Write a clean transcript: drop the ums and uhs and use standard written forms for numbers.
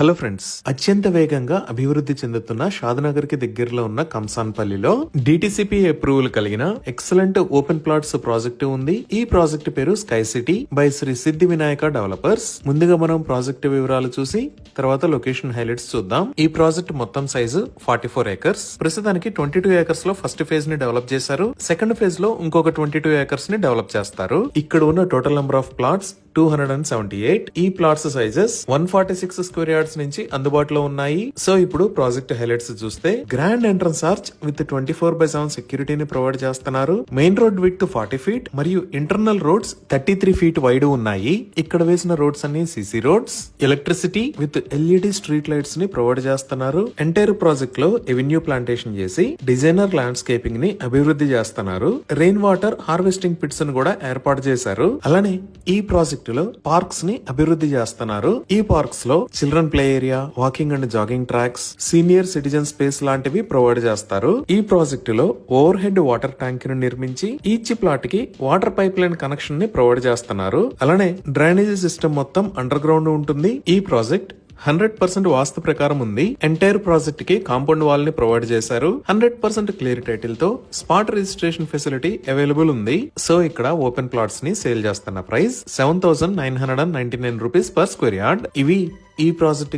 Hello friends, అత్యంత వేగంగా అభివృద్ధి చెందుతున్న షాద్నగర్ కి దగ్గరలో ఉన్న కంసాన్పల్లిలో డిటిసిపి అప్రూవల్ కలిగిన ఎక్సలెంట్ ఓపెన్ ప్లాట్స్ ప్రాజెక్టు ఉంది. ఈ ప్రాజెక్టు పేరు sky city by Shri Siddhi Vinayaka developers. ముందుగా మనం ప్రాజెక్టు వివరాలు చూసి తర్వాత లొకేషన్ హైలైట్స్ చూద్దాం. ఈ ప్రాజెక్ట్ మొత్తం సైజు 44 ఏకర్స్. ప్రస్తుతానికి 22 ఏకర్స్ లో ఫస్ట్ ఫేజ్ ని డెవలప్ చేశారు. సెకండ్ ఫేజ్ లో ఇంకొక 22 ఏకర్స్ ని డెవలప్ చేస్తారు. ఇక్కడ ఉన్న టోటల్ నెంబర్ ఆఫ్ ప్లాట్స్ 278. ఈ ప్లాట్స్ సైజెస్ 146 స్క్వేర్ యార్డ్స్ నుంచి అందుబాటులో ఉన్నాయి. సో ఇప్పుడు ప్రాజెక్ట్ హైలైట్స్ చూస్తే గ్రాండ్ ఎంట్రన్స్ ఆర్చ్ విత్ 24/7 సెక్యూరిటీని ప్రొవైడ్ చేస్తున్నారు. మెయిన్ రోడ్ విడ్త్ 40 ఫీట్ మరియు ఇంటర్నల్ రోడ్స్ 33 ఫీట్ వైడ్ ఉన్నాయి. ఇక్కడ వేసిన రోడ్స్ అన్ని CC roads. Electricity with LED street lights ని ప్రొవైడ్ చేస్తున్నారు. ఎంటైర్ ప్రాజెక్ట్ లో ఎవెన్యూ ప్లాంటేషన్ చేసి డిజైనర్ ల్యాండ్స్కేపింగ్ ని అభివృద్ధి చేస్తున్నారు. రెయిన్ వాటర్ హార్వెస్టింగ్ పిట్స్ ను కూడా ఏర్పాటు చేశారు. అలానే ఈ ప్రాజెక్ట్ లో పార్క్స్ ని అభివృద్ధి చేస్తున్నారు. ఈ పార్క్స్ లో children play area, walking and jogging tracks, senior citizen space లాంటివి ప్రొవైడ్ చేస్తారు. ఈ ప్రాజెక్టు లో ఓవర్ హెడ్ వాటర్ ట్యాంక్ ను నిర్మించి ఈచ్ ప్లాట్ కి వాటర్ పైప్ లైన్ కనెక్షన్ ని ప్రొవైడ్ చేస్తున్నారు. అలానే డ్రైనేజీ సిస్టమ్ మొత్తం అండర్ గ్రౌండ్ ఉంటుంది. ఈ ప్రాజెక్ట్ 100% వాస్తు ప్రకారం ఉంది. ఎంటైర్ ప్రాజెక్ట్ కి కాంపౌండ్ వాల్ ని ప్రొవైడ్ చేశారు. 100% క్లియర్ టైటిల్ తో స్పాట్ రిజిస్ట్రేషన్ ఫెసిలిటీ అవైలబుల్ ఉంది. సో ఇక్కడ ఓపెన్ ప్లాట్స్ ని సేల్ చేస్తున్న price 7,999 rupees per square yard. ఇవి ఈ ప్రాజెక్ట్